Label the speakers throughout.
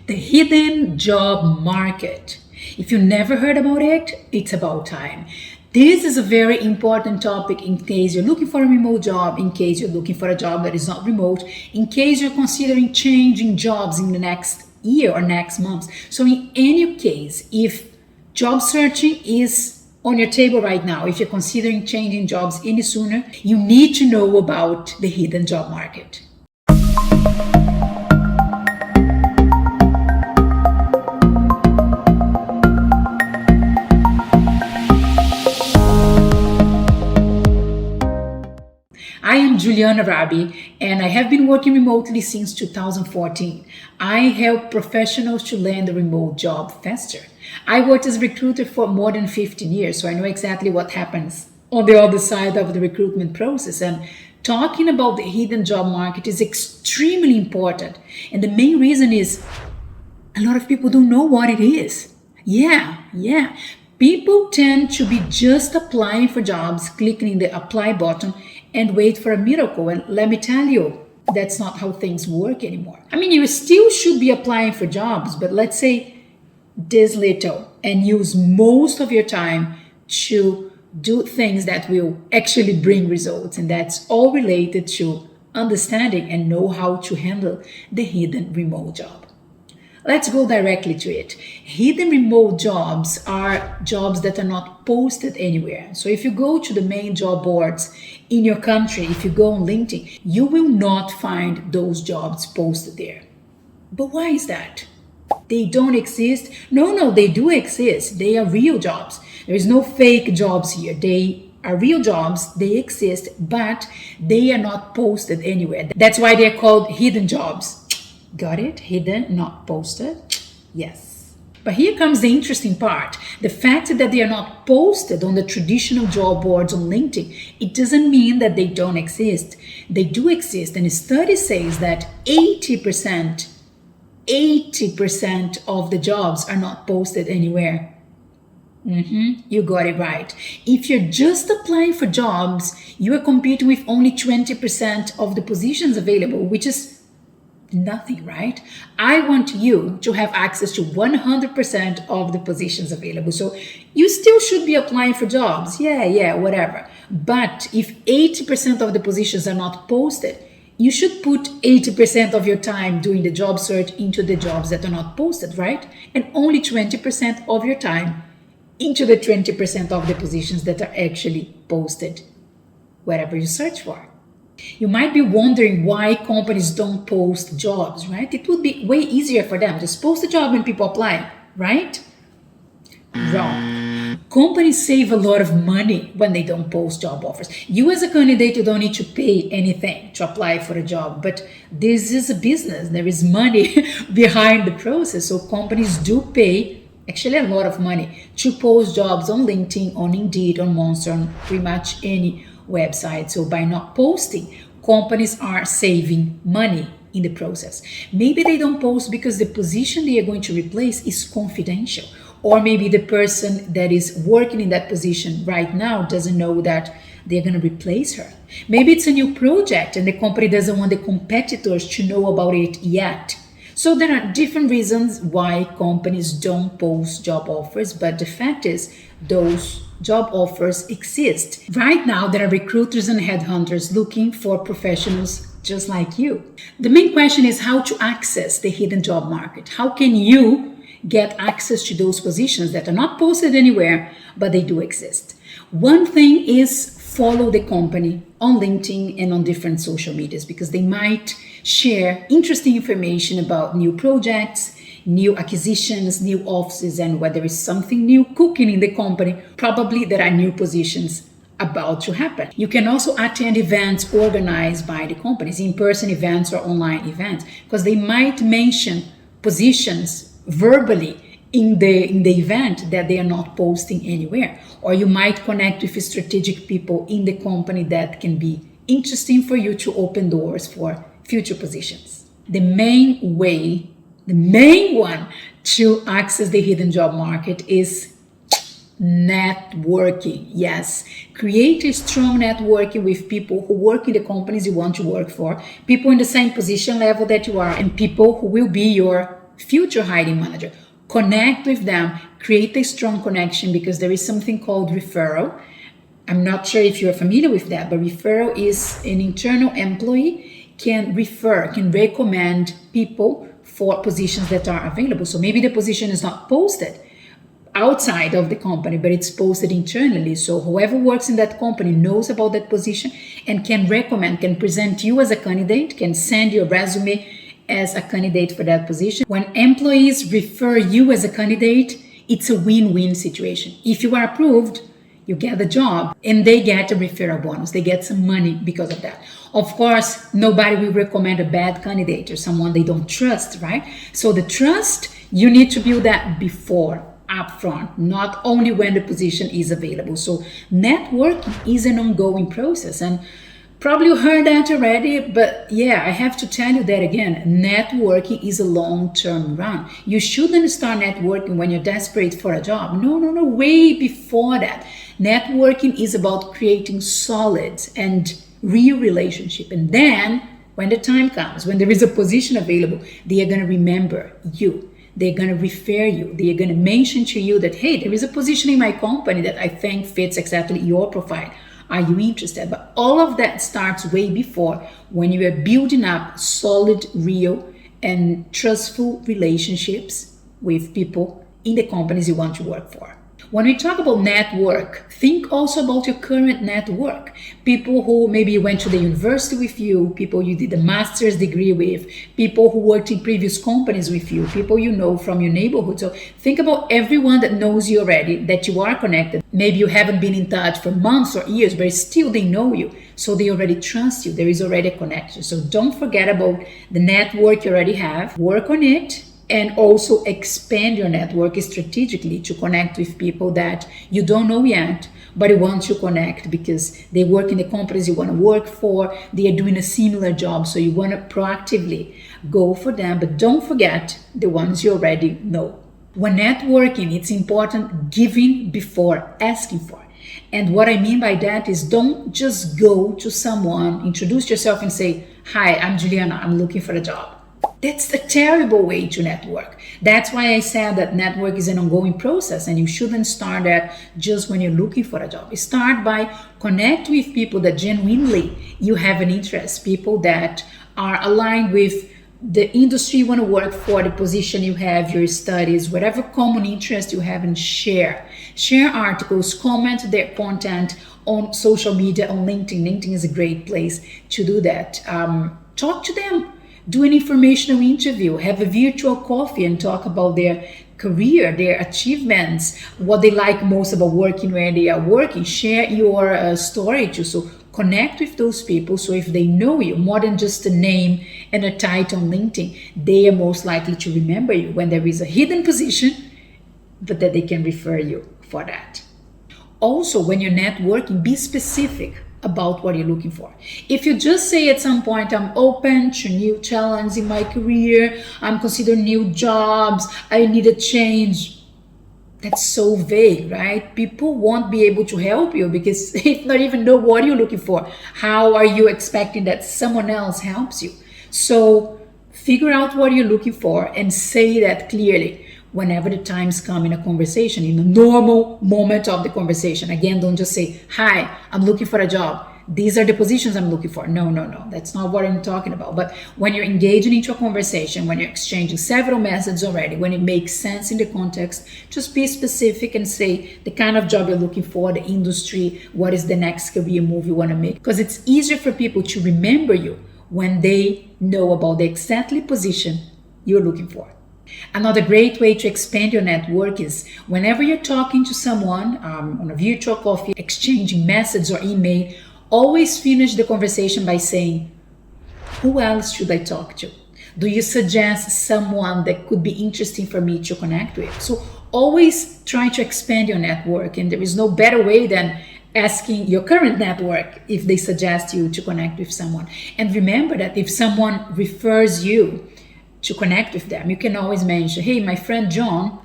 Speaker 1: The hidden job market. If you never heard about it, it's about time. This is a very important topic in case you're looking for a remote job, in case you're looking for a job that is not remote, in case you're considering changing jobs in the next year or next month. So in any case, if job searching is on your table right now, if you're considering changing jobs any sooner, you need to know about the hidden job market. I am Juliana Rabbi, and I have been working remotely since 2014. I help professionals to land a remote job faster. I worked as a recruiter for more than 15 years, so I know exactly what happens on the other side of the recruitment process. And talking about the hidden job market is extremely important. And the main reason is a lot of people don't know what it is. Yeah. People tend to be just applying for jobs, clicking the apply button, and wait for a miracle. And let me tell you, that's not how things work anymore. I mean, you still should be applying for jobs, but let's say this little and use most of your time to do things that will actually bring results. And that's all related to understanding and know how to handle the hidden remote job. Let's go directly to it. Hidden remote jobs are jobs that are not posted anywhere. So if you go to the main job boards in your country, if you go on LinkedIn, you will not find those jobs posted there. But why is that? They don't exist? No, they do exist. They are real jobs. There is no fake jobs here. They are real jobs. They exist, but they are not posted anywhere. That's why they're called hidden jobs. Got it? Hidden, not posted? Yes. But here comes the interesting part. The fact that they are not posted on the traditional job boards on LinkedIn, it doesn't mean that they don't exist. They do exist. And a study says that 80% of the jobs are not posted anywhere. You got it right. If you're just applying for jobs, you are competing with only 20% of the positions available, which is nothing, right? I want you to have access to 100% of the positions available. So you still should be applying for jobs. Yeah, whatever. But if 80% of the positions are not posted, you should put 80% of your time doing the job search into the jobs that are not posted, right? And only 20% of your time into the 20% of the positions that are actually posted, wherever you search for. You might be wondering why companies don't post jobs, right? It would be way easier for them. Just post a job and people apply, right? Wrong. Companies save a lot of money when they don't post job offers. You as a candidate, you don't need to pay anything to apply for a job, but this is a business. There is money behind the process. So companies do pay actually a lot of money to post jobs on LinkedIn, on Indeed, on Monster, on pretty much any website. So by not posting, companies are saving money in the process. Maybe they don't post because the position they are going to replace is confidential, or maybe the person that is working in that position right now doesn't know that they're going to replace her. Maybe it's a new project and the company doesn't want the competitors to know about it yet. So there are different reasons why companies don't post job offers, but the fact is those job offers exist. Right now, there are recruiters and headhunters looking for professionals just like you. The main question is how to access the hidden job market. How can you get access to those positions that are not posted anywhere, but they do exist? One thing is follow the company on LinkedIn and on different social medias, because they might share interesting information about new projects, new acquisitions, new offices, and whether there is something new cooking in the company, probably there are new positions about to happen. You can also attend events organized by the companies, in-person events or online events, because they might mention positions verbally in the event that they are not posting anywhere. Or you might connect with strategic people in the company that can be interesting for you to open doors for future positions. The main one to access the hidden job market is networking. Yes, create a strong networking with people who work in the companies you want to work for, people in the same position level that you are, and people who will be your future hiring manager. Connect with them, create a strong connection, because there is something called referral. I'm not sure if you're familiar with that, but referral is an internal employee can recommend people for positions that are available. So maybe the position is not posted outside of the company, but it's posted internally. So whoever works in that company knows about that position and can present you as a candidate, can send your resume as a candidate for that position. When employees refer you as a candidate, it's a win-win situation. If you are approved, you get the job and they get a referral bonus. They get some money because of that. Of course, nobody will recommend a bad candidate or someone they don't trust, right? So the trust, you need to build that before, upfront, not only when the position is available. So networking is an ongoing process, and probably you heard that already, but yeah, I have to tell you that again. Networking is a long-term run. You shouldn't start networking when you're desperate for a job. No, way before that. Networking is about creating solid and real relationship. And then when the time comes, when there is a position available, they are going to remember you. They're going to refer you. They're going to mention to you that, hey, there is a position in my company that I think fits exactly your profile. Are you interested? But all of that starts way before, when you are building up solid, real, and trustful relationships with people in the companies you want to work for. When we talk about network, think also about your current network. People who maybe went to the university with you, people you did a master's degree with, people who worked in previous companies with you, people you know from your neighborhood. So think about everyone that knows you already, that you are connected. Maybe you haven't been in touch for months or years, but still they know you. So they already trust you. There is already a connection. So don't forget about the network you already have. Work on it. And also expand your network strategically to connect with people that you don't know yet, but you want to connect because they work in the companies you want to work for. They are doing a similar job, so you want to proactively go for them. But don't forget the ones you already know. When networking, it's important giving before asking for. And what I mean by that is, don't just go to someone, introduce yourself and say, "Hi, I'm Juliana, I'm looking for a job." That's a terrible way to network. That's why I said that network is an ongoing process, and you shouldn't start that just when you're looking for a job. Start by connect with people that genuinely you have an interest, people that are aligned with the industry you want to work for, the position you have, your studies, whatever common interest you have, and share. Share articles, comment their content on social media, on LinkedIn. LinkedIn is a great place to do that. Talk to them. Do an informational interview, have a virtual coffee and talk about their career, their achievements, what they like most about working where they are working. Share your story too. So connect with those people. So if they know you more than just a name and a title on LinkedIn, they are most likely to remember you when there is a hidden position, but that they can refer you for that. Also, when you're networking, be specific about what you're looking for. If you just say at some point, I'm open to new challenges in my career, I'm considering new jobs, I need a change, that's so vague, right? People won't be able to help you because they don't even know what you're looking for. How are you expecting that someone else helps you? So figure out what you're looking for and say that clearly whenever the times come in a conversation, in a normal moment of the conversation. Again, don't just say, "Hi, I'm looking for a job. These are the positions I'm looking for." No. That's not what I'm talking about. But when you're engaging into a conversation, when you're exchanging several messages already, when it makes sense in the context, just be specific and say the kind of job you're looking for, the industry, what is the next career move you want to make. Because it's easier for people to remember you when they know about the exactly position you're looking for. Another great way to expand your network is whenever you're talking to someone on a virtual coffee, exchanging messages or email, always finish the conversation by saying, "Who else should I talk to? Do you suggest someone that could be interesting for me to connect with?" So always try to expand your network, and there is no better way than asking your current network if they suggest you to connect with someone. And remember that if someone refers you to connect with them, you can always mention, "Hey, my friend John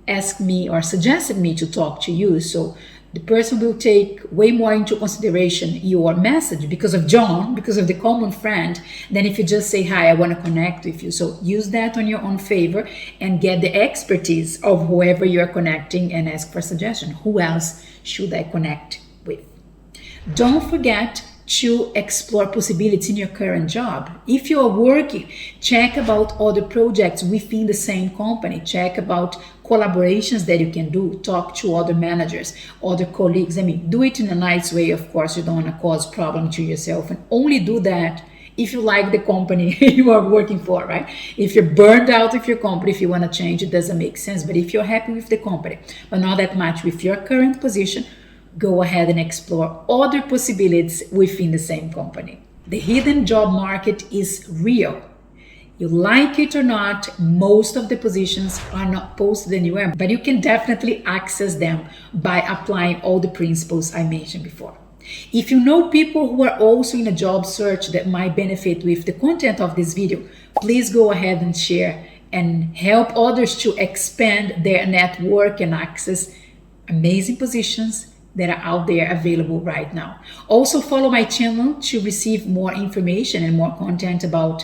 Speaker 1: asked me or suggested me to talk to you, so The person will take way more into consideration your message because of John, because of the common friend, than if you just say, hi, I want to connect with you. So use that on your own favor and get the expertise of whoever you are connecting and ask for suggestion. Who else should I connect with? Don't forget to explore possibilities in your current job. If you are working, check about other projects within the same company. Check about collaborations that you can do. Talk to other managers, other colleagues. Do it in a nice way. Of course, you don't want to cause problem to yourself, and only do that if you like the company you are working for, right? If you're burned out with your company, if you want to change, it doesn't make sense. But if you're happy with the company, but not that much with your current position, go ahead and explore other possibilities within the same company. The hidden job market is real. You like it or not, most of the positions are not posted anywhere, but you can definitely access them by applying all the principles I mentioned before. If you know people who are also in a job search that might benefit with the content of this video, please go ahead and share and help others to expand their network and access amazing positions that are out there available right now. Also follow my channel to receive more information and more content about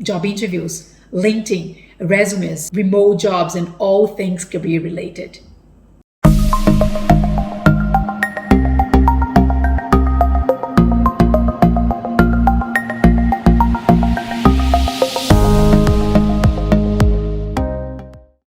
Speaker 1: job interviews, LinkedIn, resumes, remote jobs, and all things career related.